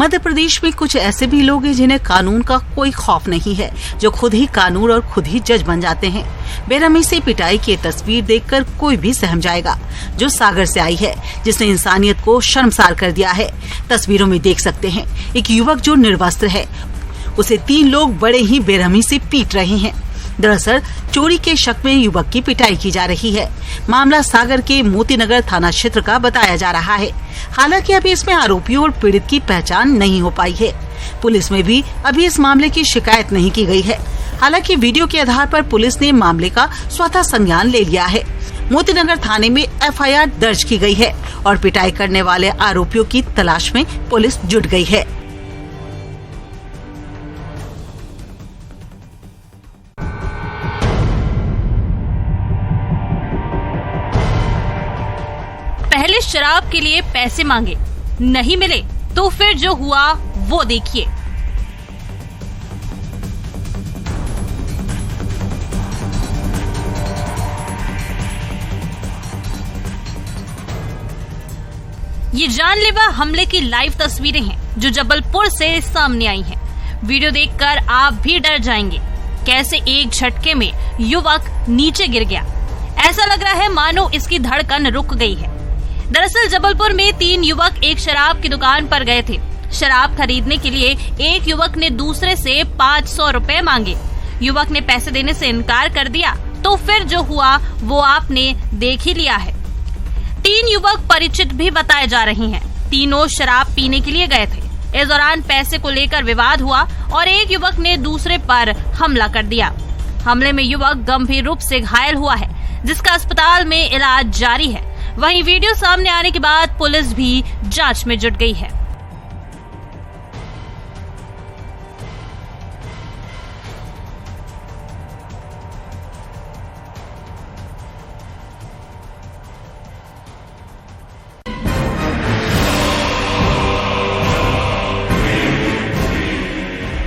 मध्य प्रदेश में कुछ ऐसे भी लोग हैं जिन्हें कानून का कोई खौफ नहीं है, जो खुद ही कानून और खुद ही जज बन जाते हैं। बेरहमी से पिटाई की तस्वीर देखकर कोई भी सहम जाएगा, जो सागर से आई है, जिसने इंसानियत को शर्मसार कर दिया है। तस्वीरों में देख सकते हैं एक युवक जो निर्वस्त्र है, उसे 3 लोग बड़े ही बेरहमी से पीट रहे हैं। दरअसल चोरी के शक में युवक की पिटाई की जा रही है। मामला सागर के मोतीनगर थाना क्षेत्र का बताया जा रहा है। हालांकि अभी इसमें आरोपियों और पीड़ित की पहचान नहीं हो पाई है। पुलिस में भी अभी इस मामले की शिकायत नहीं की गई है। हालांकि वीडियो के आधार पर पुलिस ने मामले का स्वतः संज्ञान ले लिया है। मोतीनगर थाने में FIR दर्ज की गई है और पिटाई करने वाले आरोपियों की तलाश में पुलिस जुट गई है। पहले शराब के लिए पैसे मांगे, नहीं मिले तो फिर जो हुआ वो देखिए। ये जानलेवा हमले की लाइव तस्वीरें हैं जो जबलपुर से सामने आई हैं। वीडियो देखकर आप भी डर जाएंगे। कैसे एक झटके में युवक नीचे गिर गया, ऐसा लग रहा है मानो इसकी धड़कन रुक गई है। दरअसल जबलपुर में 3 युवक एक शराब की दुकान पर गए थे। शराब खरीदने के लिए एक युवक ने दूसरे से 500 रुपए मांगे। युवक ने पैसे देने से इनकार कर दिया, तो फिर जो हुआ वो आपने देख ही लिया है। 3 युवक परिचित भी बताए जा रहे हैं। तीनों शराब पीने के लिए गए थे। इस दौरान पैसे को लेकर विवाद हुआ और एक युवक ने दूसरे पर हमला कर दिया। हमले में युवक गंभीर रूप से घायल हुआ है, जिसका अस्पताल में इलाज जारी है। वहीं वीडियो सामने आने के बाद पुलिस भी जांच में जुट गई है।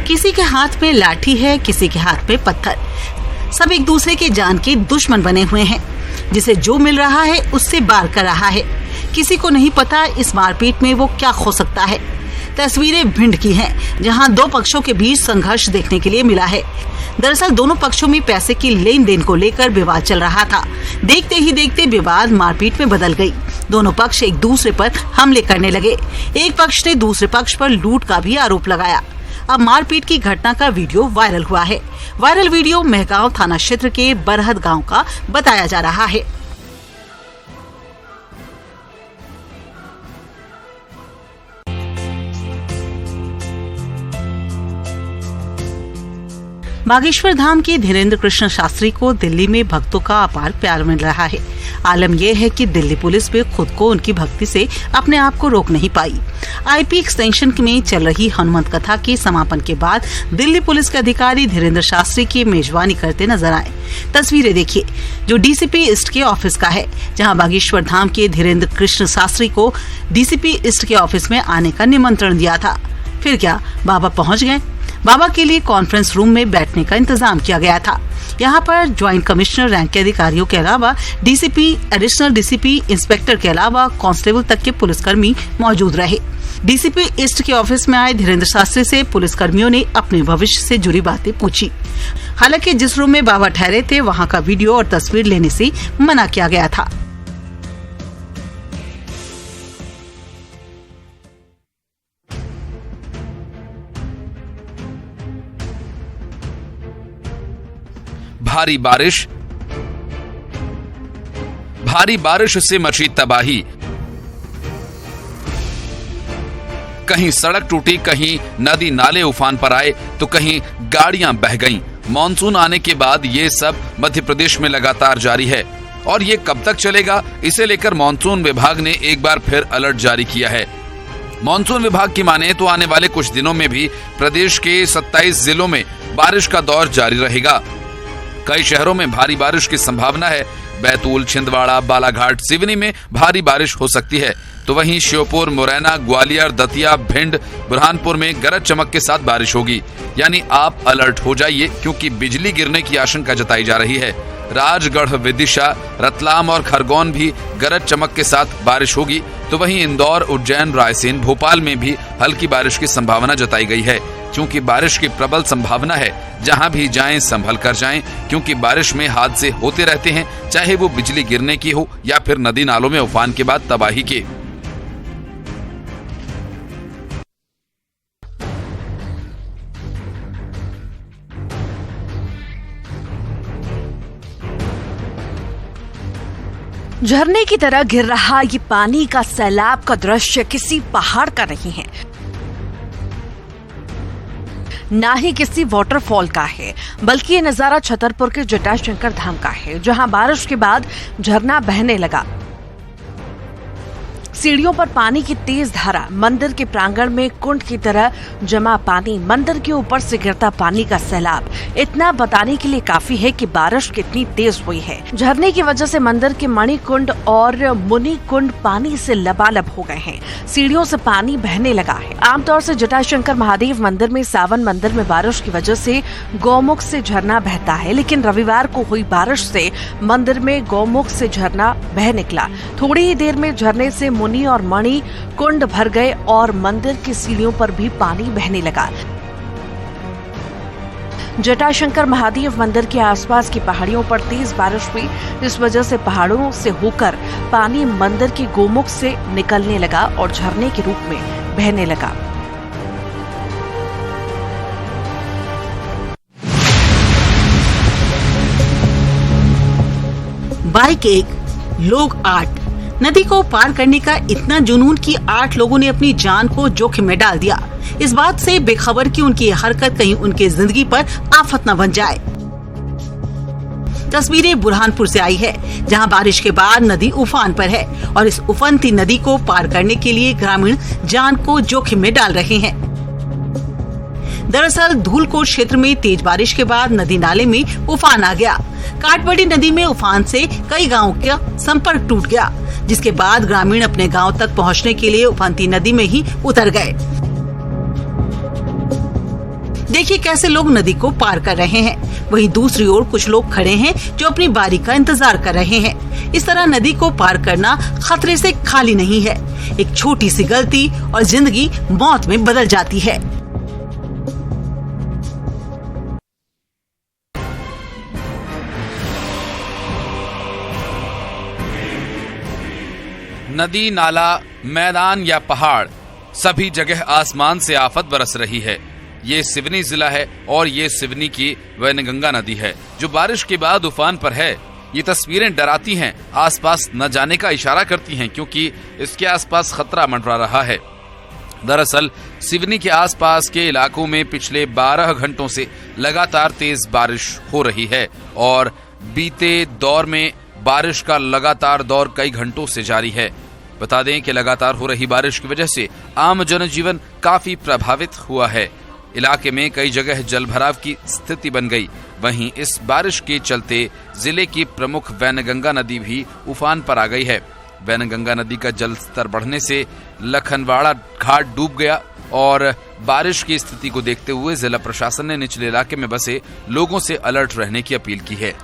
किसी के हाथ में लाठी है, किसी के हाथ में पत्थर। सब एक दूसरे के जान के दुश्मन बने हुए हैं। जिसे जो मिल रहा है उससे वार कर रहा है। किसी को नहीं पता इस मारपीट में वो क्या खो सकता है। तस्वीरें भिंड की हैं, जहां 2 पक्षों के बीच संघर्ष देखने के लिए मिला है। दरअसल दोनों पक्षों में पैसे की लेन देन को लेकर विवाद चल रहा था। देखते ही देखते विवाद मारपीट में बदल गई। दोनों पक्ष एक दूसरे पर हमले करने लगे। एक पक्ष ने दूसरे पक्ष पर लूट का भी आरोप लगाया। अब मारपीट की घटना का वीडियो वायरल हुआ है। वायरल वीडियो मेहगांव थाना क्षेत्र के बरहद गांव का बताया जा रहा है। बागेश्वर धाम के धीरेन्द्र कृष्ण शास्त्री को दिल्ली में भक्तों का अपार प्यार मिल रहा है। आलम यह है कि दिल्ली पुलिस भी खुद को उनकी भक्ति से अपने आप को रोक नहीं पाई। IP एक्सटेंशन में चल रही हनुमंत कथा के समापन के बाद दिल्ली पुलिस के अधिकारी धीरेन्द्र शास्त्री की मेजबानी करते नजर आए। तस्वीरें देखिए, जो DCP ईस्ट के ऑफिस का है, जहां बागेश्वर धाम के धीरेन्द्र कृष्ण शास्त्री को DCP ईस्ट के ऑफिस में आने का निमंत्रण दिया था। फिर क्या बाबा पहुंच गए। बाबा के लिए कॉन्फ्रेंस रूम में बैठने का इंतजाम किया गया था। यहाँ पर ज्वाइंट कमिश्नर रैंक के अधिकारियों के अलावा DCP, एडिशनल DCP, इंस्पेक्टर के अलावा कांस्टेबल तक के पुलिसकर्मी मौजूद रहे। DCP ईस्ट के ऑफिस में आए धीरेन्द्र शास्त्री से पुलिसकर्मियों ने अपने भविष्य से जुड़ी बातें पूछी। हालांकि जिस रूम में बाबा ठहरे थे वहाँ का वीडियो और तस्वीर लेने से मना किया गया था। भारी बारिश से मची तबाही। कहीं सड़क टूटी, कहीं नदी नाले उफान पर आए, तो कहीं गाड़ियां बह गईं। मॉनसून आने के बाद ये सब मध्य प्रदेश में लगातार जारी है और ये कब तक चलेगा, इसे लेकर मॉनसून विभाग ने एक बार फिर अलर्ट जारी किया है। मॉनसून विभाग की माने तो आने वाले कुछ दिनों में भी प्रदेश के 27 जिलों में बारिश का दौर जारी रहेगा। कई शहरों में भारी बारिश की संभावना है। बैतूल, छिंदवाड़ा, बालाघाट, सिवनी में भारी बारिश हो सकती है, तो वहीं श्योपुर, मुरैना, ग्वालियर, दतिया, भिंड, बुरहानपुर में गरज चमक के साथ बारिश होगी। यानी आप अलर्ट हो जाइए, क्योंकि बिजली गिरने की आशंका जताई जा रही है। राजगढ़, विदिशा, रतलाम और खरगोन भी गरज चमक के साथ बारिश होगी, तो वहीं इंदौर, उज्जैन, रायसेन, भोपाल में भी हल्की बारिश की संभावना जताई गई है। क्योंकि बारिश की प्रबल संभावना है, जहां भी जाएं संभल कर जाएं, क्योंकि बारिश में हादसे होते रहते हैं, चाहे वो बिजली गिरने की हो या फिर नदी नालों में उफान के बाद तबाही के। झरने की तरह गिर रहा ये पानी का सैलाब का दृश्य किसी पहाड़ का नहीं है, ना ही किसी वाटरफॉल का है, बल्कि ये नजारा छतरपुर के जटाशंकर धाम का है, जहां बारिश के बाद झरना बहने लगा। सीढ़ियों पर पानी की तेज धारा, मंदिर के प्रांगण में कुंड की तरह जमा पानी, मंदिर के ऊपर से गिरता पानी का सैलाब, इतना बताने के लिए काफी है कि बारिश कितनी तेज हुई है। झरने की वजह से मंदिर के मणि कुंड और मुनि कुंड पानी से लबालब हो गए हैं। सीढ़ियों से पानी बहने लगा है। आमतौर से जटाशंकर महादेव मंदिर में सावन मंदिर में बारिश की वजह से गौमुख से झरना बहता है, लेकिन रविवार को हुई बारिश से मंदिर में गौमुख से झरना बह निकला। थोड़ी ही देर में झरने से मुनि और मणि कुंड भर गए और मंदिर की सीढ़ियों पर भी पानी बहने लगा। जटाशंकर महादेव मंदिर के आसपास की पहाड़ियों पर तेज बारिश हुई, इस वजह से पहाड़ों से होकर पानी मंदिर के गोमुख से निकलने लगा और झरने के रूप में बहने लगा। बाइक 1, लोग 8। नदी को पार करने का इतना जुनून कि 8 लोगों ने अपनी जान को जोखिम में डाल दिया, इस बात से बेखबर कि उनकी हरकत कहीं उनकी जिंदगी पर आफत न बन जाए। तस्वीरें बुरहानपुर से आई है, जहां बारिश के बाद नदी उफान पर है और इस उफनती नदी को पार करने के लिए ग्रामीण जान को जोखिम में डाल रहे हैं। दरअसल धूलकोट क्षेत्र में तेज बारिश के बाद नदी नाले में उफान आ गया। काटबड़ी नदी में उफान से कई गांवों का संपर्क टूट गया, जिसके बाद ग्रामीण अपने गांव तक पहुंचने के लिए उफनती नदी में ही उतर गए। देखिए कैसे लोग नदी को पार कर रहे हैं, वहीं दूसरी ओर कुछ लोग खड़े हैं जो अपनी बारी का इंतजार कर रहे हैं। इस तरह नदी को पार करना खतरे से खाली नहीं है। एक छोटी सी गलती और जिंदगी मौत में बदल जाती है। नदी, नाला, मैदान या पहाड़, सभी जगह आसमान से आफत बरस रही है। ये सिवनी जिला है और ये सिवनी की वैनगंगा नदी है, जो बारिश के बाद उफान पर है। ये तस्वीरें डराती हैं, आसपास न जाने का इशारा करती हैं, क्योंकि इसके आसपास खतरा मंडरा रहा है। दरअसल सिवनी के आसपास के इलाकों में पिछले 12 घंटों से लगातार तेज बारिश हो रही है और बीते दौर में बारिश का लगातार दौर कई घंटों से जारी है। बता दें कि लगातार हो रही बारिश की वजह से आम जनजीवन काफी प्रभावित हुआ है। इलाके में कई जगह जलभराव की स्थिति बन गई। वहीं इस बारिश के चलते जिले की प्रमुख वैनगंगा नदी भी उफान पर आ गई है। वैनगंगा नदी का जल स्तर बढ़ने से लखनवाड़ा घाट डूब गया और बारिश की स्थिति को देखते हुए जिला प्रशासन ने निचले इलाके में बसे लोगों से अलर्ट रहने की अपील की है।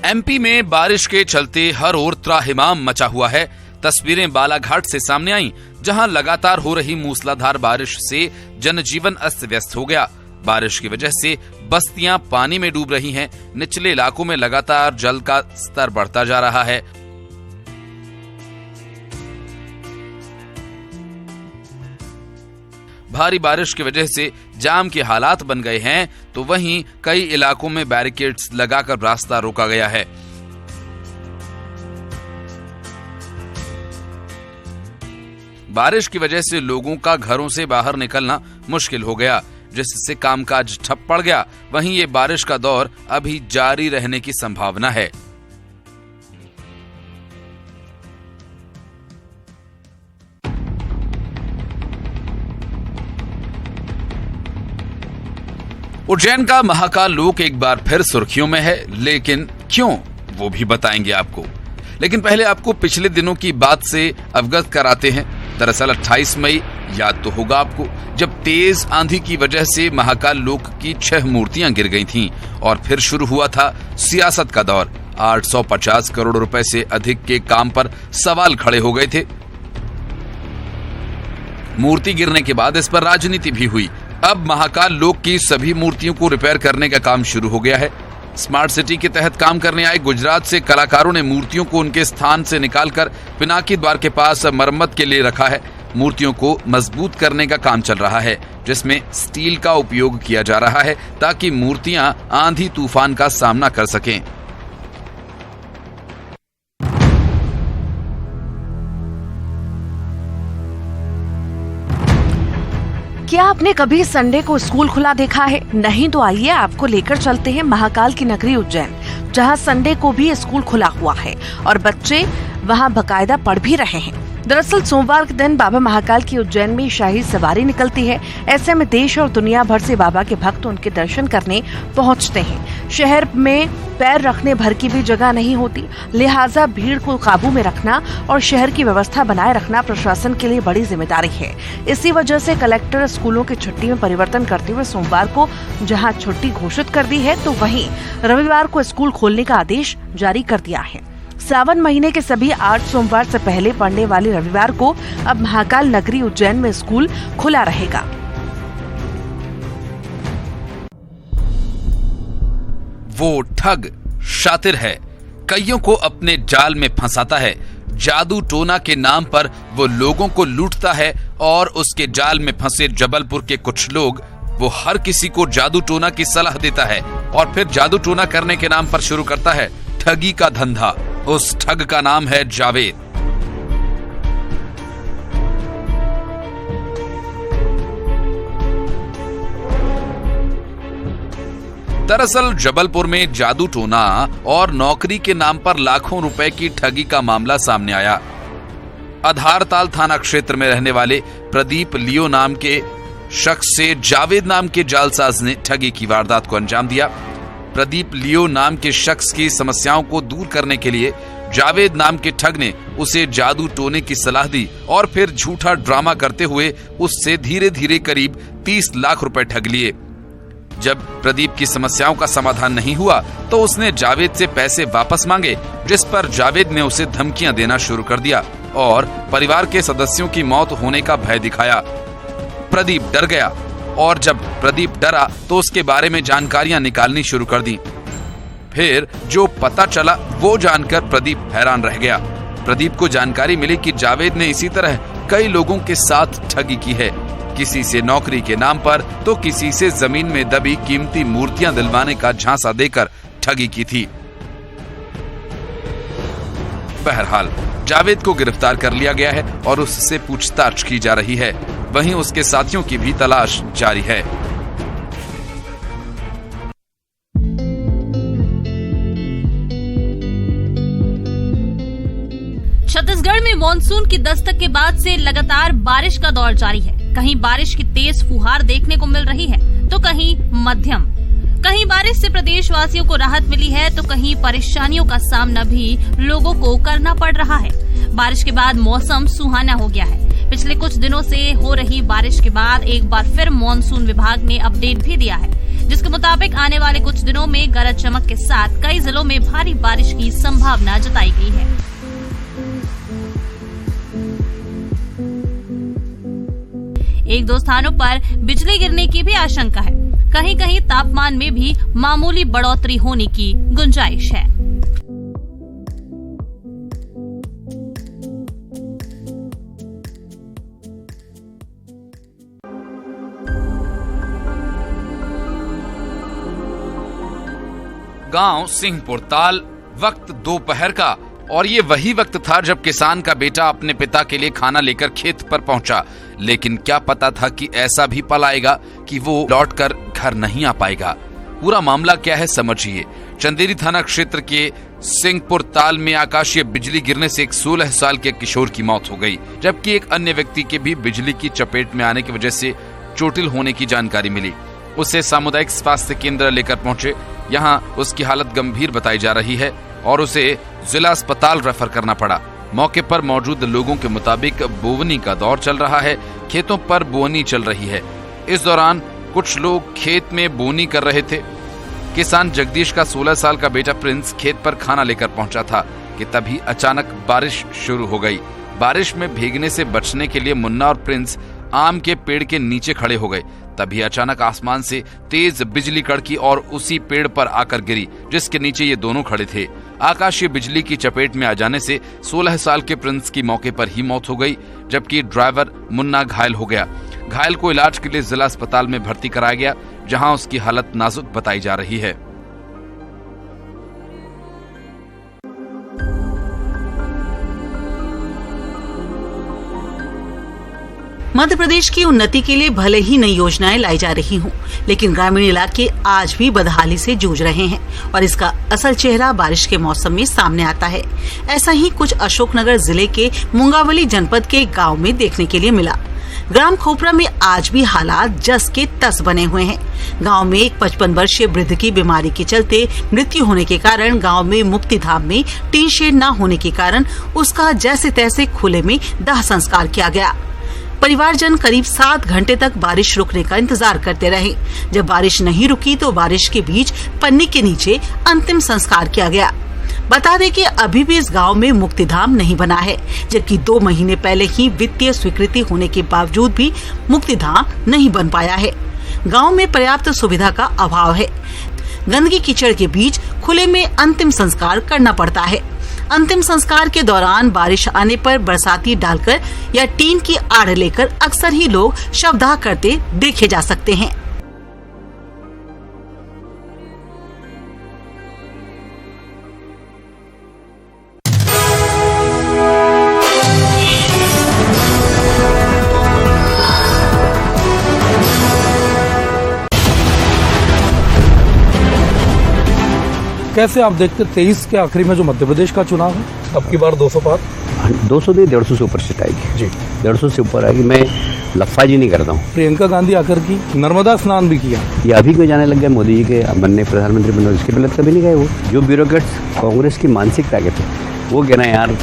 एमपी में बारिश के चलते हर ओर त्राहिमाम मचा हुआ है। तस्वीरें बालाघाट से सामने आईं, जहां लगातार हो रही मूसलाधार बारिश से जनजीवन अस्त व्यस्त हो गया। बारिश की वजह से बस्तियां पानी में डूब रही हैं। निचले इलाकों में लगातार जल का स्तर बढ़ता जा रहा है। भारी बारिश की वजह से जाम के हालात बन गए हैं, तो वहीं कई इलाकों में बैरिकेड्स लगाकर रास्ता रोका गया है। बारिश की वजह से लोगों का घरों से बाहर निकलना मुश्किल हो गया, जिससे कामकाज ठप पड़ गया। वहीं ये बारिश का दौर अभी जारी रहने की संभावना है। उज्जैन का महाकाल लोक एक बार फिर सुर्खियों में है, लेकिन क्यों, वो भी बताएंगे आपको। लेकिन पहले आपको पिछले दिनों की बात से अवगत कराते हैं। दरअसल 28 मई याद तो होगा आपको, जब तेज आंधी की वजह से महाकाल लोक की 6 मूर्तियां गिर गई थीं और फिर शुरू हुआ था सियासत का दौर। 850 करोड़ रुपए से अधिक के काम पर सवाल खड़े हो गए थे। मूर्ति गिरने के बाद इस पर राजनीति भी हुई। अब महाकाल लोक की सभी मूर्तियों को रिपेयर करने का काम शुरू हो गया है। स्मार्ट सिटी के तहत काम करने आए गुजरात से कलाकारों ने मूर्तियों को उनके स्थान से निकालकर पिनाकी द्वार के पास मरम्मत के लिए रखा है। मूर्तियों को मजबूत करने का काम चल रहा है, जिसमें स्टील का उपयोग किया जा रहा है ताकि मूर्तियां आंधी तूफान का सामना कर सकें। क्या आपने कभी संडे को स्कूल खुला देखा है? नहीं तो आइए आपको लेकर चलते हैं महाकाल की नगरी उज्जैन, जहां संडे को भी स्कूल खुला हुआ है और बच्चे वहां बकायदा पढ़ भी रहे हैं। दरअसल सोमवार के दिन बाबा महाकाल की उज्जैन में शाही सवारी निकलती है। ऐसे में देश और दुनिया भर से बाबा के भक्त उनके दर्शन करने पहुंचते हैं। शहर में पैर रखने भर की भी जगह नहीं होती, लिहाजा भीड़ को काबू में रखना और शहर की व्यवस्था बनाए रखना प्रशासन के लिए बड़ी जिम्मेदारी है। इसी वजह से कलेक्टर स्कूलों की छुट्टी में परिवर्तन करते हुए सोमवार को जहां छुट्टी घोषित कर दी है, तो वहीं रविवार को स्कूल खोलने का आदेश जारी कर दिया है। सावन महीने के सभी 8 सोमवार से पहले पड़ने वाले रविवार को अब महाकाल नगरी उज्जैन में स्कूल खुला रहेगा। वो ठग शातिर है, कईयों को अपने जाल में फंसाता है। जादू टोना के नाम पर वो लोगों को लूटता है और उसके जाल में फंसे जबलपुर के कुछ लोग, वो हर किसी को जादू टोना की सलाह देता है और फिर जादू टोना करने के नाम पर शुरू करता है ठगी का धंधा। उस ठग का नाम है जावेद। दरअसल जबलपुर में जादू टोना और नौकरी के नाम पर लाखों रुपए की ठगी का मामला सामने आया। आधारताल थाना क्षेत्र में रहने वाले प्रदीप लियो नाम के शख्स से जावेद नाम के जालसाज ने ठगी की वारदात को अंजाम दिया। प्रदीप लियो नाम के शख्स की समस्याओं को दूर करने के लिए जावेद नाम के ठग ने उसे जादू टोने की सलाह दी और फिर झूठा ड्रामा करते हुए उससे धीरे धीरे करीब 30 लाख रुपए ठग लिए। जब प्रदीप की समस्याओं का समाधान नहीं हुआ तो उसने जावेद से पैसे वापस मांगे, जिस पर जावेद ने उसे धमकियां देना शुरू कर दिया और परिवार के सदस्यों की मौत होने का भय दिखाया। प्रदीप डर गया और जब प्रदीप डरा तो उसके बारे में जानकारियां निकालनी शुरू कर दी। फिर जो पता चला वो जानकर प्रदीप हैरान रह गया। प्रदीप को जानकारी मिली कि जावेद ने इसी तरह कई लोगों के साथ ठगी की है, किसी से नौकरी के नाम पर तो किसी से जमीन में दबी कीमती मूर्तियां दिलवाने का झांसा देकर ठगी की थी। बहरहाल जावेद को गिरफ्तार कर लिया गया है और उससे पूछताछ की जा रही है। वहीं उसके साथियों की भी तलाश जारी है। छत्तीसगढ़ में मानसून की दस्तक के बाद से लगातार बारिश का दौर जारी है। कहीं बारिश की तेज फुहार देखने को मिल रही है तो कहीं मध्यम। कहीं बारिश से प्रदेशवासियों को राहत मिली है तो कहीं परेशानियों का सामना भी लोगों को करना पड़ रहा है। बारिश के बाद मौसम सुहाना हो गया है। पिछले कुछ दिनों से हो रही बारिश के बाद एक बार फिर मॉनसून विभाग ने अपडेट भी दिया है, जिसके मुताबिक आने वाले कुछ दिनों में गरज चमक के साथ कई जिलों में भारी बारिश की संभावना जताई गई है। एक दो स्थानों पर बिजली गिरने की भी आशंका है। कहीं कहीं तापमान में भी मामूली बढ़ोतरी होने की गुंजाइश है। गांव सिंहपुर ताल, वक्त दोपहर का, और ये वही वक्त था जब किसान का बेटा अपने पिता के लिए खाना लेकर खेत पर पहुंचा। लेकिन क्या पता था कि ऐसा भी पल आएगा कि वो लौटकर घर नहीं आ पाएगा। पूरा मामला क्या है समझिए। चंदेरी थाना क्षेत्र के सिंहपुर ताल में आकाशीय बिजली गिरने से एक 16 साल के किशोर की मौत हो गई, जबकि एक अन्य व्यक्ति के भी बिजली की चपेट में आने की वजह से चोटिल होने की जानकारी मिली। उसे सामुदायिक स्वास्थ्य केंद्र लेकर पहुंचे। यहाँ उसकी हालत गंभीर बताई जा रही है। और उसे जिला अस्पताल रेफर करना पड़ा। मौके पर मौजूद लोगों के मुताबिक बोवनी का दौर चल रहा है, खेतों पर बोवनी चल रही है। इस दौरान कुछ लोग खेत में बोवनी कर रहे थे। किसान जगदीश का 16 साल का बेटा प्रिंस खेत पर खाना लेकर पहुंचा था कि तभी अचानक बारिश शुरू हो गई। बारिश में भीगने से बचने के लिए मुन्ना और प्रिंस आम के पेड़ के नीचे खड़े हो गए। तभी अचानक आसमान से तेज बिजली कड़की और उसी पेड़ पर आकर गिरी जिसके नीचे ये दोनों खड़े थे। आकाशीय बिजली की चपेट में आ जाने से 16 साल के प्रिंस की मौके पर ही मौत हो गई, जबकि ड्राइवर मुन्ना घायल हो गया। घायल को इलाज के लिए जिला अस्पताल में भर्ती कराया गया, जहां उसकी हालत नाजुक बताई जा रही है। मध्य प्रदेश की उन्नति के लिए भले ही नई योजनाएं लाई जा रही हों, लेकिन ग्रामीण इलाके आज भी बदहाली से जूझ रहे हैं और इसका असल चेहरा बारिश के मौसम में सामने आता है। ऐसा ही कुछ अशोकनगर जिले के मुंगावली जनपद के गांव में देखने के लिए मिला। ग्राम खोपरा में आज भी हालात जस के तस बने हुए हैं। गांव में एक 55 वर्षीय वृद्ध की बीमारी के चलते मृत्यु होने के कारण गांव में मुक्तिधाम में टीन शेड न होने के कारण उसका जैसे तैसे खुले में दाह संस्कार किया गया। परिवारजन करीब 7 घंटे तक बारिश रुकने का इंतजार करते रहे। जब बारिश नहीं रुकी तो बारिश के बीच पन्नी के नीचे अंतिम संस्कार किया गया। बता दें कि अभी भी इस गांव में मुक्तिधाम नहीं बना है, जबकि 2 महीने पहले ही वित्तीय स्वीकृति होने के बावजूद भी मुक्तिधाम नहीं बन पाया है। गांव में पर्याप्त सुविधा का अभाव है। गंदगी कीचड़ के बीच खुले में अंतिम संस्कार करना पड़ता है। अंतिम संस्कार के दौरान बारिश आने पर बरसाती डालकर या टीन की आड़ लेकर अक्सर ही लोग शवदाह करते देखे जा सकते हैं। कैसे आप देखते 23 के आखिरी में जो मध्य प्रदेश का चुनाव है, अब की बार 200 पार? 200 नहीं, 150 से ऊपर सीट आएगी जी। 150 से ऊपर आएगी। मैं लफाजी नहीं करता हूँ। प्रियंका गांधी आकर की नर्मदा स्नान भी किया। ये अभी क्यों जाने लग गया मोदी जी के बनने, प्रधानमंत्री बनने? इसके पहले कभी नहीं गए वो। जो ब्यूरोक्रेट्स कांग्रेस की मानसिकता के थे वो कहना यार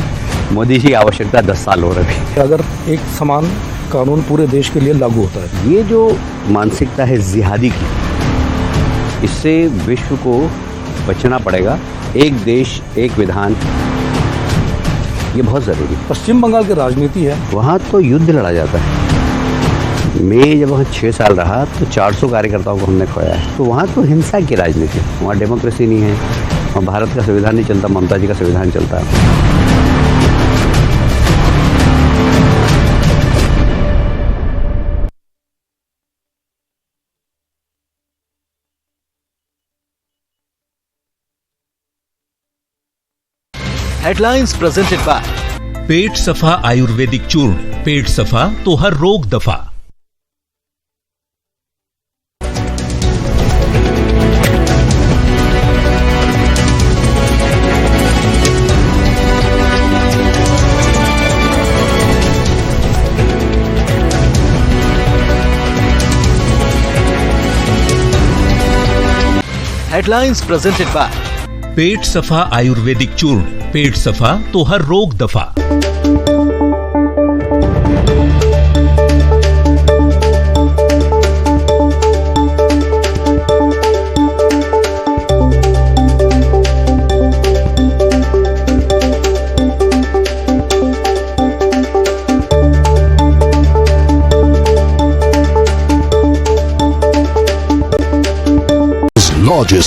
मोदी जी की आवश्यकता 10 साल हो रही है। अगर एक समान कानून पूरे देश के लिए लागू होता है, ये जो मानसिकता है जिहादी की, इससे विश्व को बचना पड़ेगा। एक देश एक विधान, ये बहुत जरूरी है। पश्चिम बंगाल की राजनीति है, वहाँ तो युद्ध लड़ा जाता है। मैं जब वहाँ 6 साल रहा तो 400 कार्यकर्ताओं को हमने खोया है। तो वहाँ तो हिंसा की राजनीति, वहाँ डेमोक्रेसी नहीं है, वहाँ भारत का संविधान नहीं चलता, ममता जी का संविधान चलता है। हेडलाइंस प्रेजेंटेड बाय पेट सफा आयुर्वेदिक चूर्ण। पेट सफा तो हर रोग दफा। हेडलाइंस प्रेजेंटेड बाय पेट सफा आयुर्वेदिक चूर्ण। पेट सफा तो हर रोग दफा। largest